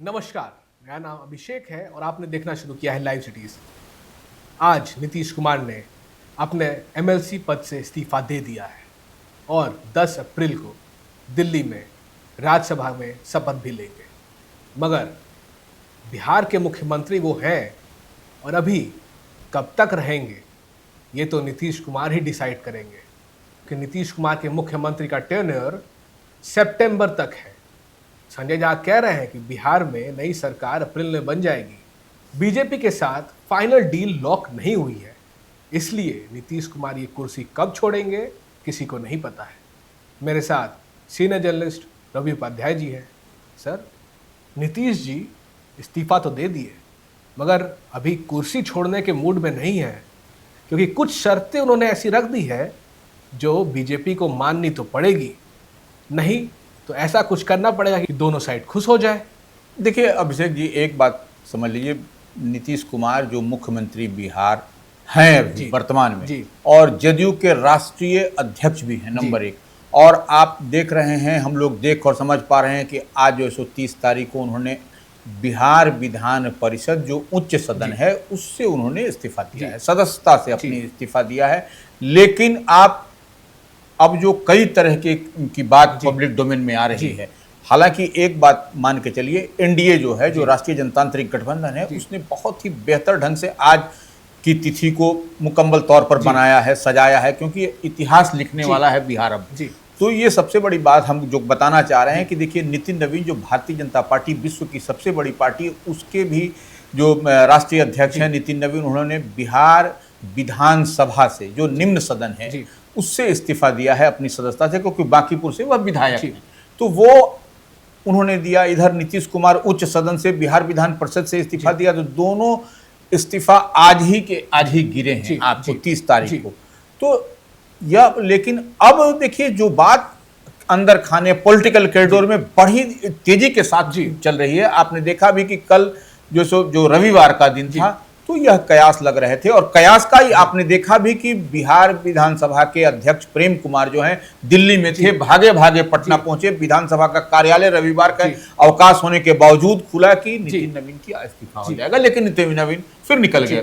नमस्कार, मेरा नाम अभिषेक है और आपने देखना शुरू किया है लाइव सिटीज। आज नीतीश कुमार ने अपने एमएलसी पद से इस्तीफा दे दिया है और 10 अप्रैल को दिल्ली में राज्यसभा में शपथ भी लेंगे। मगर बिहार के मुख्यमंत्री वो हैं और अभी कब तक रहेंगे ये तो नीतीश कुमार ही डिसाइड करेंगे, कि नीतीश कुमार के मुख्यमंत्री का टेन्योर सितंबर तक है। संजय झा कह रहे हैं कि बिहार में नई सरकार अप्रैल में बन जाएगी। बीजेपी के साथ फाइनल डील लॉक नहीं हुई है, इसलिए नीतीश कुमार ये कुर्सी कब छोड़ेंगे किसी को नहीं पता है। मेरे साथ सीनियर जर्नलिस्ट रवि उपाध्याय जी हैं। सर, नीतीश जी इस्तीफा तो दे दिए मगर अभी कुर्सी छोड़ने के मूड में नहीं है, क्योंकि कुछ शर्तें उन्होंने ऐसी रख दी है जो बीजेपी को माननी तो पड़ेगी, नहीं तो ऐसा कुछ करना पड़ेगा कि दोनों साइड खुश हो जाए। देखिए अभिषेक जी, एक बात समझ लीजिए, नीतीश कुमार जो मुख्यमंत्री बिहार हैं अभी वर्तमान में जी। और जदयू के राष्ट्रीय अध्यक्ष भी हैं नंबर 1। और आप देख रहे हैं, हम लोग देख और समझ पा रहे हैं कि आज जो 130 तारीख को उन्होंने बिहार विधान परिषद जो उच्च सदन है उससे उन्होंने इस्तीफा दिया है, सदस्यता से अपनी इस्तीफा दिया है। लेकिन आप अब जो कई तरह की बात पब्लिक डोमेन में आ रही है, हालांकि एक बात मान के चलिए, एनडीए जो है, जो राष्ट्रीय जनतांत्रिक गठबंधन है, उसने बहुत ही बेहतर ढंग से आज की तिथि को मुकम्मल तौर पर बनाया है, सजाया है, क्योंकि इतिहास लिखने वाला है बिहार अब। तो ये सबसे बड़ी बात हम जो बताना चाह रहे हैं कि देखिए, नितिन नवीन जो भारतीय जनता पार्टी विश्व की सबसे बड़ी पार्टी, उसके भी जो राष्ट्रीय अध्यक्ष हैं नितिन नवीन, उन्होंने बिहार विधानसभा से जो निम्न सदन है उससे इस्तीफा दिया है अपनी सदस्यता से, क्योंकि बांकीपुर से वह विधायक हैं। तो वो उन्होंने दिया। इधर नीतीश कुमार उच्च सदन से बिहार विधान परिषद से इस्तीफा दिया। तो दोनों इस्तीफा आज ही गिरे हैं आपको 30 तारीख को। तो यह, लेकिन अब देखिए जो बात अंदर खाने पॉलिटिकल कॉरिडोर में बड़ी तेजी के साथ चल रही है। आपने देखा भी कि कल जो रविवार का दिन था, तो यह कयास लग रहे थे, और कयास का ही आपने देखा भी कि बिहार विधानसभा के अध्यक्ष प्रेम कुमार जो हैं दिल्ली में थे, भागे भागे पटना पहुंचे। विधानसभा का कार्यालय रविवार का अवकाश होने के बावजूद खुला कि नितिन नवीन की इस्तीफा हो जाएगा, लेकिन नितिन नवीन फिर निकल गए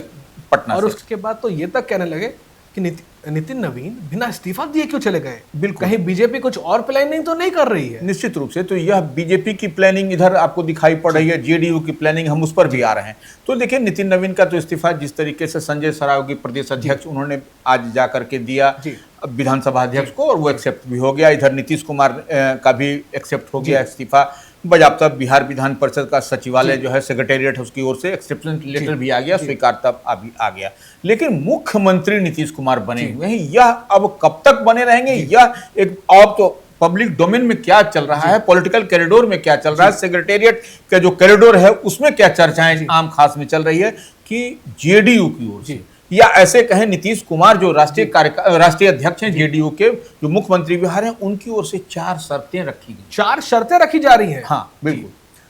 पटना और से। उसके बाद तो ये तक कहने लगे कि नितिन नवीन बिना इस्तीफा दिए क्यों चले गए। बिल्कुल, कहीं बीजेपी कुछ और प्लानिंग तो नहीं कर रही है। निश्चित रूप से तो यह बीजेपी की प्लानिंग इधर आपको दिखाई पड़ रही है, जेडीयू की प्लानिंग, हम उस पर भी आ रहे हैं। तो देखिए, नितिन नवीन का तो इस्तीफा जिस तरीके से संजय सरावगी प्रदेश अध्यक्ष उन्होंने आज जा करके दिया विधानसभा अध्यक्ष को, और वो एक्सेप्ट भी हो गया। इधर नीतीश कुमार का भी एक्सेप्ट हो गया इस्तीफा। बजाबता बिहार विधान परिषद का सचिवालय जो है, सेक्रेटेरिएट, उसकी ओर से एक्सेप्टेंस लेटर भी आ गया, स्वीकार तब अभी आ गया। लेकिन मुख्यमंत्री नीतीश कुमार बने हुए हैं, यह अब कब तक बने रहेंगे, यह एक अब तो पब्लिक डोमेन में क्या चल रहा है, पॉलिटिकल कॉरिडोर में क्या चल रहा है, सेक्रेटेरिएट का जो कॉरिडोर है उसमें क्या चर्चाएं आम खास में चल रही है कि जेडीयू की ओर से, या ऐसे कहें नीतीश कुमार जो राष्ट्रीय अध्यक्ष हैं जेडीयू के, जो मुख्यमंत्री बिहार हैं, उनकी ओर से 4 शर्तें रखी गई। 4 शर्तें रखी जा रही हैं। हाँ बिल्कुल।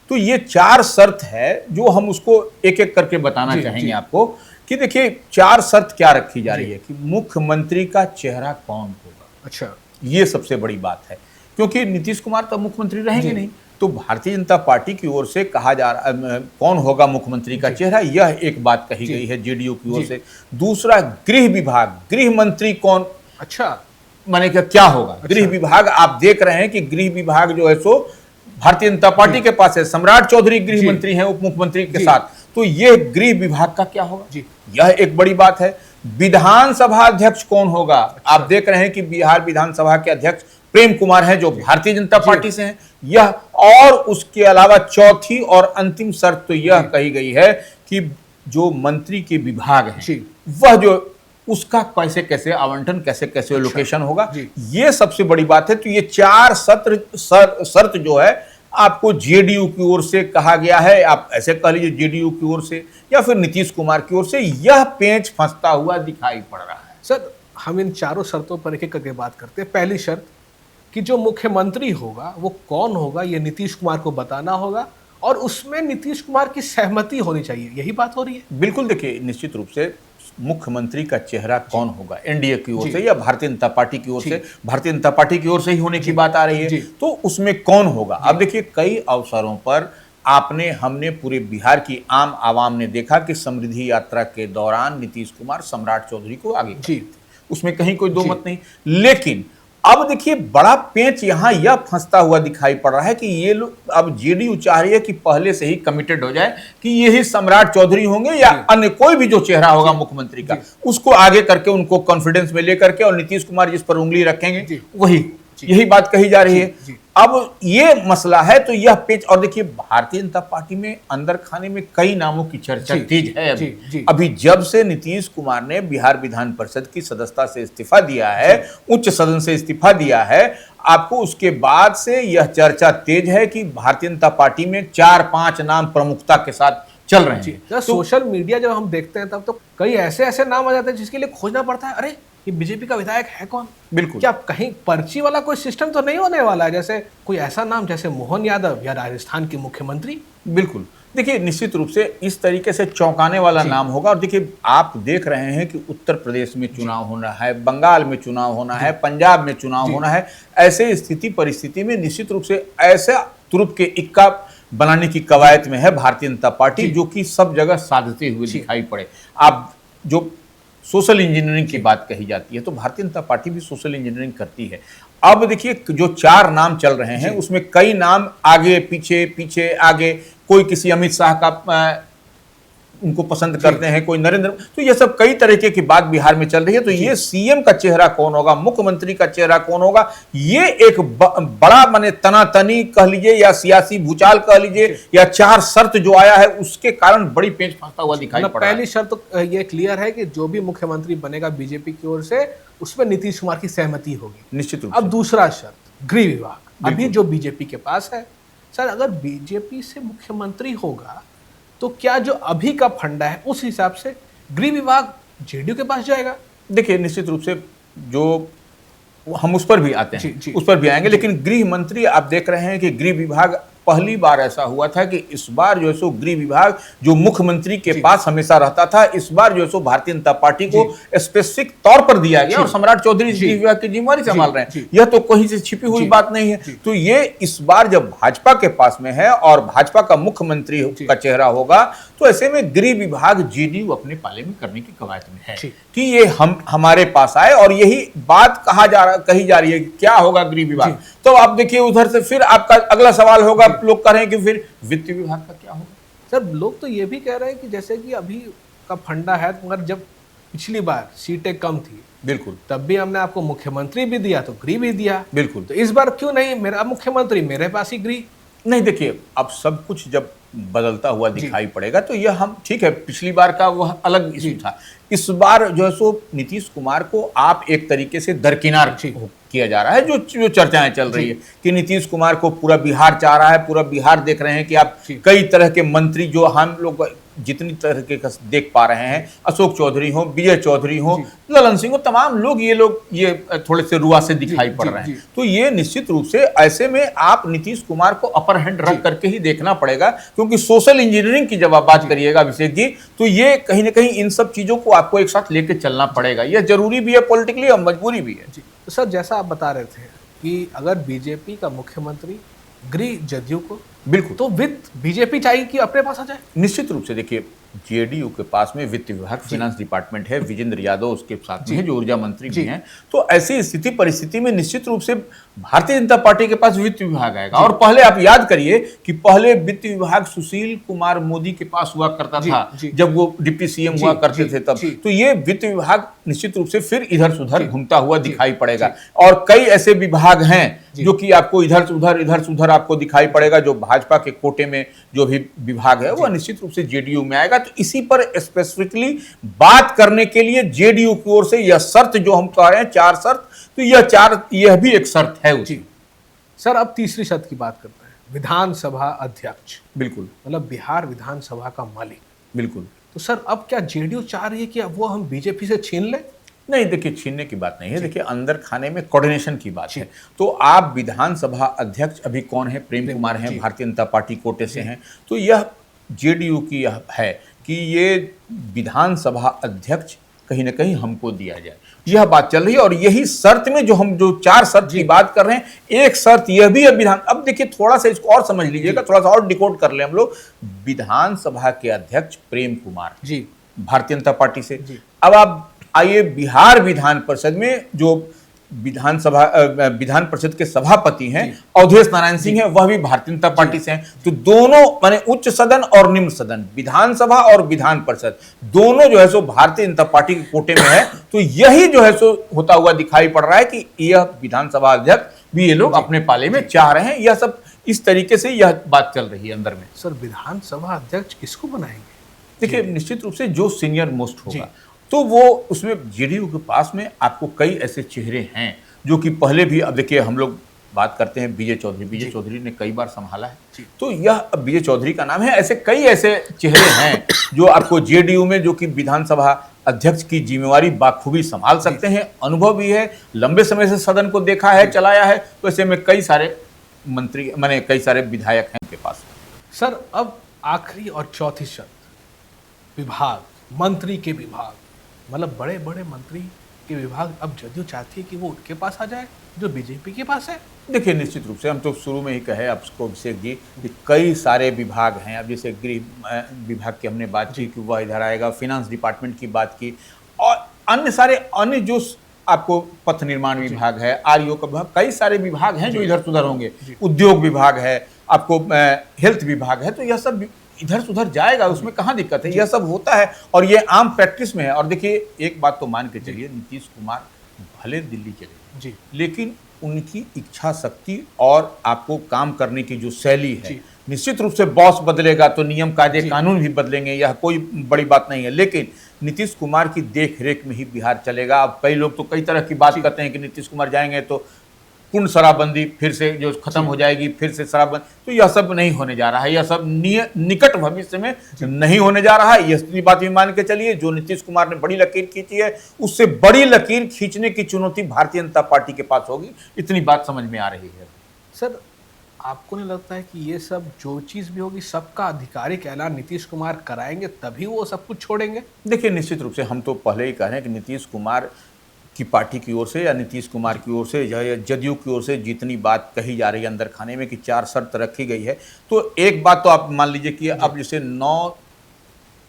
तो ये 4 शर्त है जो हम उसको एक एक करके बताना चाहेंगे आपको कि देखिए 4 शर्त क्या रखी जा रही है कि मुख्यमंत्री का चेहरा कौन होगा। अच्छा, ये सबसे बड़ी बात है, क्योंकि नीतीश कुमार तो मुख्यमंत्री रहेंगे नहीं। तो भारतीय जनता पार्टी की ओर से कहा जा रहा कौन होगा मुख्यमंत्री का चेहरा, यह एक बात कही गई है जेडीयू की ओर से। दूसरा, गृह विभाग, गृह मंत्री कौन, अच्छा माने क्या होगा। गृह विभाग आप देख रहे हैं कि गृह विभाग जो है सो भारतीय जनता पार्टी के पास है, सम्राट चौधरी गृह मंत्री हैं उप मुख्यमंत्री के साथ। तो यह गृह विभाग का क्या होगा, यह एक बड़ी बात है। विधानसभा अध्यक्ष कौन होगा, आप देख रहे हैं कि बिहार विधानसभा के अध्यक्ष प्रेम कुमार हैं जो भारतीय जनता पार्टी से हैं, यह। और उसके अलावा चौथी और अंतिम शर्त तो यह कही गई है कि जो मंत्री के विभाग हैं वह जो उसका कैसे कैसे आवंटन, कैसे कैसे लोकेशन होगा, ये सबसे बड़ी बात है। तो ये 4 शर्त जो है आपको जेडीयू की ओर से कहा गया है, आप ऐसे कह लीजिए जेडीयू की ओर से या फिर नीतीश कुमार की ओर से, यह पेंच फंसता हुआ दिखाई पड़ रहा है। सर, हम इन 4 शर्तों पर एक एक करके बात करते हैं। पहली शर्त कि जो मुख्यमंत्री होगा वो कौन होगा ये नीतीश कुमार को बताना होगा, और उसमें नीतीश कुमार की सहमति होनी चाहिए, यही बात हो रही है। बिल्कुल, देखिए निश्चित रूप से मुख्यमंत्री का चेहरा कौन होगा, एनडीए की ओर से या भारतीय जनता पार्टी की ओर से, भारतीय जनता पार्टी की ओर से ही होने की बात आ रही है, तो उसमें कौन होगा। अब देखिए, कई अवसरों पर आपने हमने पूरे बिहार की आम आवाम ने देखा कि समृद्धि यात्रा के दौरान नीतीश कुमार सम्राट चौधरी को आगे कर जी। थे, उसमें कहीं कोई दो जी। मत नहीं। लेकिन अब देखिए बड़ा पेंच यहां यह फंसता हुआ दिखाई पड़ रहा है कि ये लोग अब जेडीयू चाह रही है कि पहले से ही कमिटेड हो जाए कि यही सम्राट चौधरी होंगे या अन्य कोई भी जो चेहरा होगा मुख्यमंत्री का, उसको आगे करके उनको कॉन्फिडेंस में लेकर के और नीतीश कुमार जिस पर उंगली रखेंगे वही, यही बात कही जा रही है। अब ये मसला है तो यह पेच, और देखिए भारतीय जनता पार्टी में अंदर खाने में कई नामों की चर्चा तेज है अभी जब से नीतीश कुमार ने बिहार विधान परिषद की सदस्यता से इस्तीफा दिया है, उच्च सदन से इस्तीफा दिया है, आपको उसके बाद से यह चर्चा तेज है कि भारतीय जनता पार्टी में 4-5 नाम प्रमुखता के साथ चल रहे हैं। तो सोशल मीडिया जब हम देखते हैं तब तो कई ऐसे नाम आ जाते हैं जिसके लिए खोजना पड़ता है, अरे ये बीजेपी का विधायक है कौन? बिल्कुल, क्या कहीं पर्ची वाला कोई सिस्टम तो नहीं होने वाला है, जैसे कोई ऐसा नाम जैसे मोहन यादव या राजस्थान के मुख्यमंत्री? बिल्कुल, देखिए निश्चित रूप से इस तरीके से चौंकाने वाला नाम होगा। और देखिए आप देख रहे हैं कि उत्तर प्रदेश में चुनाव होना है, बंगाल में चुनाव होना है, पंजाब में चुनाव होना है। ऐसे स्थिति परिस्थिति में निश्चित रूप से ऐसा तुरुप के इक्का बनाने की कवायद में है भारतीय जनता पार्टी, जो कि सब जगह साधते हुए दिखाई पड़े। आप जो सोशल इंजीनियरिंग की बात कही जाती है तो भारतीय जनता पार्टी भी सोशल इंजीनियरिंग करती है। अब देखिए जो 4 नाम चल रहे हैं उसमें कई नाम आगे पीछे पीछे आगे, कोई किसी अमित शाह का उनको पसंद करते हैं, कोई नरेंद्र, तो ये सब कई तरीके की बात बिहार में चल रही है। तो ये सीएम का चेहरा कौन होगा, मुख्यमंत्री का चेहरा कौन होगा, ये एक बड़ा माने तनातनी कह लीजिए या सियासी भूचाल कह लीजिए या 4 शर्त जो आया है उसके कारण बड़ी पेंच फंसता हुआ दिखाई पड़ रहा है। पहली शर्त तो ये क्लियर है कि जो भी मुख्यमंत्री बनेगा बीजेपी की ओर से उसमें नीतीश कुमार की सहमति होगी, निश्चित रूप से। अब दूसरा शर्त गृह विभाग, अभी जो बीजेपी के पास है। सर अगर बीजेपी से मुख्यमंत्री होगा तो क्या जो अभी का फंडा है उस हिसाब से गृह विभाग जेडीयू के पास जाएगा? देखिए निश्चित रूप से जो हम उस पर भी आते हैं, उस पर भी आएंगे, लेकिन गृह मंत्री आप देख रहे हैं कि गृह विभाग पहली बार ऐसा हुआ था कि इस बार जो है सो गृह विभाग जो मुख्यमंत्री के पास हमेशा रहता था, इस बार जो है सो भारतीय जनता पार्टी को स्पेसिफिक तौर पर दिया गया और सम्राट चौधरी गृह विभाग की जिम्मेवारी संभाल रहे हैं। यह तो कहीं से छिपी हुई बात नहीं है। तो ये इस बार जब भाजपा के पास में है और भाजपा का मुख्यमंत्री का चेहरा होगा तो ऐसे में गृह विभाग जेडीयू अपने पाले में करने की कवायद में है कि ये हमारे पास आए, और यही बात कही जा रही है कि क्या होगा गृह विभाग। तो आप देखिए उधर से फिर आपका अगला सवाल होगा, लोग कह रहे हैं कि फिर वित्त विभाग का क्या होगा। सर लोग तो ये भी कह रहे हैं कि जैसे कि अभी का फंडा है, मगर जब पिछली बार सीटें कम थी, बिल्कुल, तब भी हमने आपको मुख्यमंत्री भी दिया तो गृह भी दिया, बिल्कुल, तो इस बार क्यों नहीं मेरा मुख्यमंत्री मेरे पास ही गृह? नहीं, देखिए अब सब कुछ जब बदलता हुआ दिखाई पड़ेगा तो यह हम ठीक है, पिछली बार का वह अलग इशू था। इस बार जो है सो नीतीश कुमार को आप एक तरीके से दरकिनार किया जा रहा है। जो चर्चाएं चल रही है कि नीतीश कुमार को पूरा बिहार चाह रहा है, पूरा बिहार देख रहे हैं कि आप कई तरह के मंत्री जो हम लोग जितनी तरह के देख पा रहे हैं, अशोक चौधरी हो, विजय चौधरी हो, ललन सिंह हो, तमाम लोग ये थोड़े से रुआ से दिखाई पड़ रहे हैं। तो ये निश्चित रूप से ऐसे में आप नीतीश कुमार को अपर हैंड रख करके ही देखना पड़ेगा, क्योंकि सोशल इंजीनियरिंग की जब आप बात करिएगा अभिषेक जी, तो ये कहीं ना कहीं इन सब चीजों को आपको एक साथ लेके चलना पड़ेगा। यह जरूरी भी है पॉलिटिकली और मजबूरी भी है। तो सर जैसा आप बता रहे थे कि अगर बीजेपी का मुख्यमंत्री गृह जदयू को, बिल्कुल, तो वित्त बीजेपी चाहिए कि अपने पास आ जाए? निश्चित रूप से देखिए जेडीयू के पास में वित्त विभाग, फाइनेंस डिपार्टमेंट है, विजेंद्र यादव उसके साथ में है जो ऊर्जा मंत्री भी हैं। तो ऐसी स्थिति परिस्थिति में निश्चित रूप से भारतीय जनता पार्टी के पास वित्त विभाग आएगा। और पहले आप याद करिए कि पहले वित्त विभाग सुशील कुमार मोदी के पास हुआ करता था, जब वो डिप्टी सीएम हुआ करते थे तब। तो ये वित्त विभाग निश्चित रूप से फिर इधर से उधर घूमता हुआ दिखाई पड़ेगा। और कई ऐसे विभाग हैं जो कि आपको इधर से उधर आपको दिखाई पड़ेगा। जो भाजपा के कोटे में जो भी विभाग है वह निश्चित रूप से जेडीयू में आएगा। तो इसी पर स्पेसिफिकली बात करने के लिए जेडीयू की ओर से यह शर्त जो हम कह रहे हैं 4 शर्त, तो यह भी एक शर्त है जी। सर अब तीसरी शर्त की बात करते हैं, विधानसभा अध्यक्ष। बिल्कुल, मतलब बिहार विधानसभा का मालिक। बिल्कुल। तो सर अब क्या जेडीयू चाह रही है कि अब वो हम बीजेपी से छीन लें? नहीं, देखिए छीनने की बात नहीं है। देखिए अंदर खाने में कोऑर्डिनेशन की बात है। तो आप विधानसभा अध्यक्ष अभी कौन है? प्रेम कुमार हैं, भारतीय जनता पार्टी कोटे से हैं। तो यह जेडीयू की यह है कि ये विधानसभा अध्यक्ष कहीं ना कहीं हमको दिया जाए। यह बात चल रही है। और यही शर्त में जो 4 शर्त की बात कर रहे हैं, एक शर्त यह भी है विधान, अब देखिए थोड़ा सा इसको और समझ लीजिएगा, थोड़ा सा और डिकोड कर ले हम लोग। विधानसभा के अध्यक्ष प्रेम कुमार जी, भारतीय जनता पार्टी से। अब आप आइए बिहार विधान परिषद में जो विधान परिषद के सभापति हैं अवधेश नारायण सिंह है, वह भी भारतीय जनता पार्टी से हैं। तो दोनों माने उच्च सदन और निम्न सदन, विधानसभा और विधान परिषद, दोनों जो है सो भारतीय जनता पार्टी के कोटे में है। तो यही जो है सो होता हुआ दिखाई पड़ रहा है कि यह विधानसभा अध्यक्ष भी ये लोग अपने पाले में चाह रहे हैं। यह सब इस तरीके से यह बात चल रही है अंदर में। सर विधानसभा अध्यक्ष किसको बनाएंगे? देखिए निश्चित रूप से जो सीनियर मोस्ट होगा तो वो उसमें जेडीयू के पास में आपको कई ऐसे चेहरे हैं जो कि पहले भी, अब देखिए हम लोग बात करते हैं विजय चौधरी ने कई बार संभाला है, तो यह विजय चौधरी का नाम है। ऐसे कई ऐसे चेहरे हैं जो आपको जेडीयू में जो कि विधानसभा अध्यक्ष की जिम्मेवारी बाखूबी संभाल सकते हैं, अनुभव भी है, लंबे समय से सदन को देखा है, चलाया है। तो ऐसे में कई सारे मंत्री माने कई सारे विधायक हैं उनके पास। सर अब आखिरी और चौथी शर्त, विभाग, मंत्री के विभाग, मतलब बड़े बड़े मंत्री के विभाग अब जदयू चाहती है कि वो उनके पास आ जाए जो बीजेपी के पास है। देखिए निश्चित रूप से हम तो शुरू में ही कहे आपको अभिषेक जी कि कई सारे विभाग हैं। अब जैसे गृह विभाग की हमने बात की कि वह इधर आएगा, फिनांस डिपार्टमेंट की बात की, और अन्य सारे अन्य जो आपको पथ निर्माण विभाग है, आरईओ का विभाग, कई सारे विभाग हैं जो इधर सुधर होंगे। उद्योग विभाग है, आपको हेल्थ विभाग है, तो यह सब इधर सुधर जाएगा, उसमें कहाँ दिक्कत है। यह सब होता है और ये आम प्रैक्टिस में है। और देखिए एक बात तो मान के चलिए, नीतीश कुमार भले दिल्ली चले जी, लेकिन उनकी इच्छा शक्ति और आपको काम करने की जो शैली है, निश्चित रूप से बॉस बदलेगा तो नियम कायदे कानून भी बदलेंगे, यह कोई बड़ी बात नहीं है। लेकिन नीतीश कुमार की देख रेख में ही बिहार चलेगा। अब कई लोग तो कई तरह की बात करते हैं कि नीतीश कुमार जाएंगे तो पूर्ण शराबबंदी फिर से जो खत्म हो जाएगी, फिर से शराबबंदी, तो यह सब नहीं होने जा रहा है। यह सब निकट भविष्य में नहीं होने जा रहा है। यह बात भी मान के चलिए, जो नीतीश कुमार ने बड़ी लकीर खींची है, उससे बड़ी लकीर खींचने की चुनौती भारतीय जनता पार्टी के पास होगी, इतनी बात समझ में आ रही है। सर आपको नहीं लगता है कि ये सब जो चीज़ भी होगी सबका आधिकारिक ऐलान नीतीश कुमार कराएंगे तभी वो सब कुछ छोड़ेंगे? देखिए निश्चित रूप से हम तो पहले ही कह रहे हैं कि नीतीश कुमार की पार्टी की ओर से या नीतीश कुमार की ओर से या जदयू की ओर से जितनी बात कही जा रही है अंदर खाने में कि 4 शर्त रखी गई है, तो एक बात तो आप मान लीजिए कि अब जैसे 9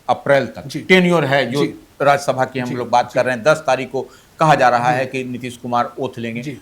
अप्रैल तक टेन्योर है जो राज्यसभा की हम लोग बात कर रहे हैं। 10 तारीख को कहा जा रहा है कि नीतीश कुमार ओथ लेंगे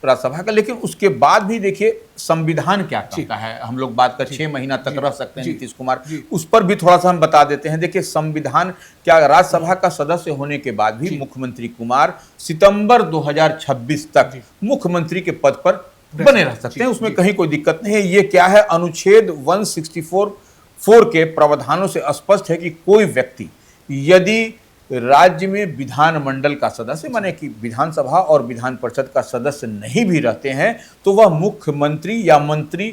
राज्यसभा का। लेकिन उसके बाद भी देखिए संविधान क्या कहता है, हम लोग बात कर 6 महीना तक रह सकते हैं नीतीश कुमार, उस पर भी थोड़ा सा हम बता देते हैं। देखिए संविधान क्या, राज्यसभा का सदस्य होने के बाद भी मुख्यमंत्री कुमार सितंबर 2026 तक मुख्यमंत्री के पद पर बने रह सकते हैं, उसमें कहीं कोई दिक्कत नहीं है। ये क्या है, अनुच्छेद 164 के प्रावधानों से स्पष्ट है कि कोई व्यक्ति यदि राज्य में विधानमंडल का सदस्य माने कि विधानसभा और विधान परिषद का सदस्य नहीं भी रहते हैं तो वह मुख्यमंत्री या मंत्री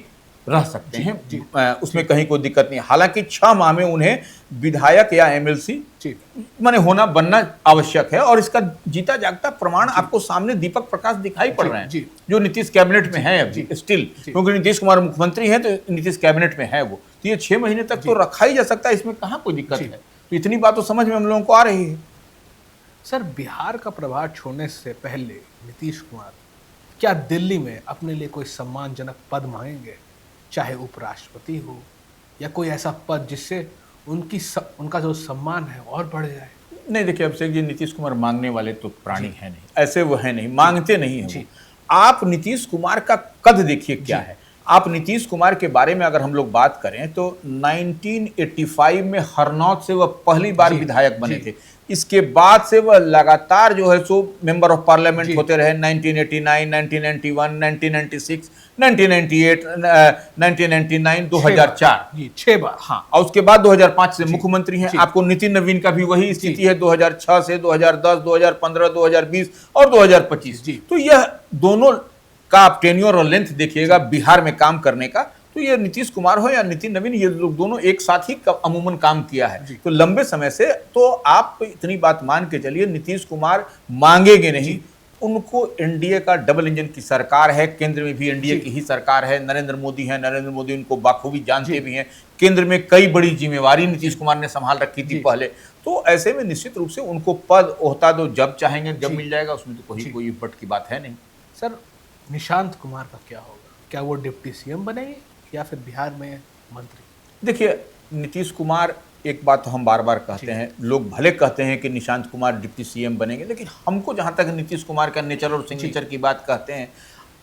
रह सकते हैं, उसमें कहीं कोई दिक्कत नहीं। हालांकि 6 माह में उन्हें विधायक या एमएलसी माने बनना आवश्यक है। और इसका जीता जागता प्रमाण आपको सामने दीपक प्रकाश दिखाई पड़ रहे हैं जो नीतीश कैबिनेट में है अभी स्टिल, क्योंकि नीतीश कुमार मुख्यमंत्री हैं तो नीतीश कैबिनेट में है वो, तो ये 6 महीने तक तो रखा ही जा सकता है, इसमें कहाँ कोई दिक्कत है। तो इतनी बात तो समझ में हम लोगों को आ रही है। सर बिहार का प्रभार छोड़ने से पहले नीतीश कुमार क्या दिल्ली में अपने लिए कोई सम्मानजनक पद मांगेंगे, चाहे उपराष्ट्रपति हो या कोई ऐसा पद जिससे उनका जो सम्मान है और बढ़ जाए? नहीं देखिए अभिषेक जी, नीतीश कुमार मांगने वाले तो प्राणी है नहीं, ऐसे वो है नहीं, मांगते नहीं है। आप नीतीश कुमार का कद देखिए क्या है। आप नीतीश कुमार के बारे में अगर हम लोग बात करें तो 1985 में हरनौत से वह पहली बार विधायक बने थे। इसके बाद से वह लगातार जो है सो मेंबर ऑफ पार्लियामेंट होते रहे। 1989, 1991, 1996, 1998, 1999, 2004 6 बार। हाँ, और उसके बाद 2005 से मुख्यमंत्री हैं। आपको नितिन नवीन का भी वही स्थिति है 2006 से 2010, 2015, 2020 और 2025। तो यह दोनों का आप टेन्योर और लेंथ देखिएगा बिहार में काम करने का, तो ये नीतीश कुमार हो या नितिन नवीन, ये लोग दोनों एक साथ ही अमूमन काम किया है तो लंबे समय से। तो आप इतनी बात मान के चलिए नीतीश कुमार मांगेंगे नहीं, उनको एनडीए का डबल इंजन की सरकार है, केंद्र में भी एनडीए जी। की ही सरकार है, नरेंद्र मोदी है, नरेंद्र मोदी उनको बाखूबी जानते जी। भी हैं, केंद्र में कई बड़ी जिम्मेवारी नीतीश कुमार ने संभाल रखी थी जी। पहले। तो ऐसे में निश्चित रूप से उनको पद ओहता तो जब चाहेंगे जब जी। मिल जाएगा, उसमें तो जी। कोई बट की बात है नहीं। सर, निशांत कुमार का क्या होगा? क्या वो डिप्टी सीएम बनेंगे या फिर बिहार में मंत्री? देखिए, नीतीश कुमार, एक बात तो हम बार बार कहते हैं, लोग भले कहते हैं कि निशांत कुमार डिप्टी सीएम बनेंगे, लेकिन हमको जहां तक नीतीश कुमार का नेचर और सिग्नेचर की बात कहते हैं,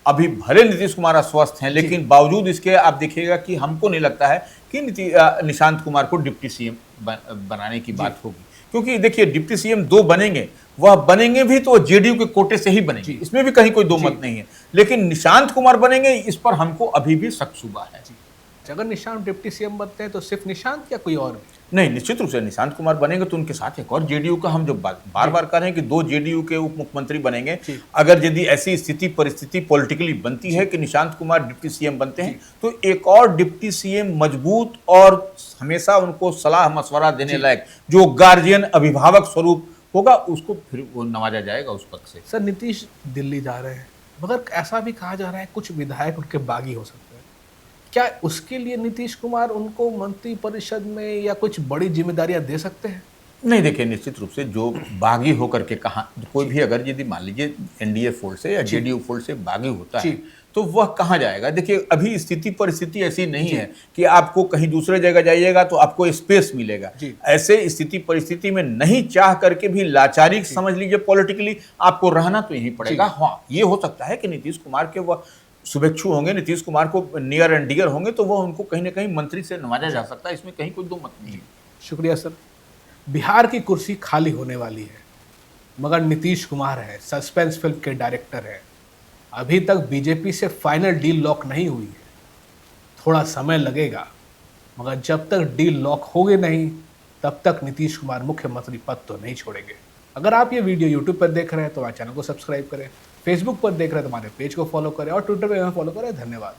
अभी भले नीतीश कुमार अस्वस्थ हैं, लेकिन बावजूद इसके आप देखिएगा कि हमको नहीं लगता है कि निशांत कुमार को डिप्टी सीएम बनाने की बात होगी। क्योंकि देखिए, डिप्टी सीएम दो बनेंगे, वह बनेंगे भी तो जेडीयू के कोटे से ही बनेंगे, इसमें भी कहीं कोई दो मत नहीं है। लेकिन निशांत कुमार बनेंगे, इस पर हमको अभी भी शक शुबा है। अगर निशांत डिप्टी सीएम बनते हैं तो सिर्फ निशांत या कोई और भी? नहीं, निश्चित रूप से निशांत कुमार बनेंगे तो उनके साथ एक और जेडीयू का, हम जो बार बार कह रहे हैं कि दो जेडीयू के उप मुख्यमंत्री बनेंगे। अगर यदि ऐसी स्थिति परिस्थिति पॉलिटिकली बनती है कि निशांत कुमार डिप्टी सीएम बनते हैं, तो एक और डिप्टी सीएम मजबूत और हमेशा उनको सलाह मशवरा देने लायक, जो गार्जियन अभिभावक स्वरूप होगा, उसको फिर वो नवाजा जाएगा उस पद से। सर, नीतीश दिल्ली जा रहे हैं, मगर ऐसा भी कहा जा रहा है कुछ विधायक उनके बागी हो सकते हैं। क्या उसके लिए नीतीश कुमार उनको मंत्री परिषद में या कुछ बड़ी जिम्मेदारियां दे सकते हैं? नहीं, देखिए, निश्चित रूप से जो बागी होकर के कहाँ, कोई भी अगर यदि मान लीजिए एनडीए फोल्ड से या जेडीयू फोल्ड से बागी होता है, तो वह कहाँ जाएगा? देखिए, अभी स्थिति परिस्थिति ऐसी नहीं है कि आपको कहीं दूसरे जगह जाइएगा तो आपको स्पेस मिलेगा। ऐसे स्थिति परिस्थिति में नहीं चाह करके भी लाचारी समझ लीजिए पॉलिटिकली आपको रहना तो यहीं पड़ेगा। हाँ, ये हो सकता है कि नीतीश कुमार के वह शुभेच्छु होंगे, नीतीश कुमार को नियर एंड डियर होंगे, तो वह उनको कहीं ना कहीं मंत्री से नवाजा जा सकता है, इसमें कहीं कोई दो मत नहीं है। शुक्रिया सर। बिहार की कुर्सी खाली होने वाली है, मगर नीतीश कुमार है, सस्पेंस फिल्म के डायरेक्टर है। अभी तक बीजेपी से फाइनल डील लॉक नहीं हुई है, थोड़ा समय लगेगा, मगर जब तक डील लॉक होगी नहीं, तब तक नीतीश कुमार मुख्यमंत्री पद तो नहीं छोड़ेंगे। अगर आप ये वीडियो यूट्यूब पर देख रहे हैं तो हमारे चैनल को सब्सक्राइब करें, फेसबुक पर देख रहे हैं तो हमारे पेज को फॉलो करें और ट्विटर पर हमें फॉलो करें। धन्यवाद।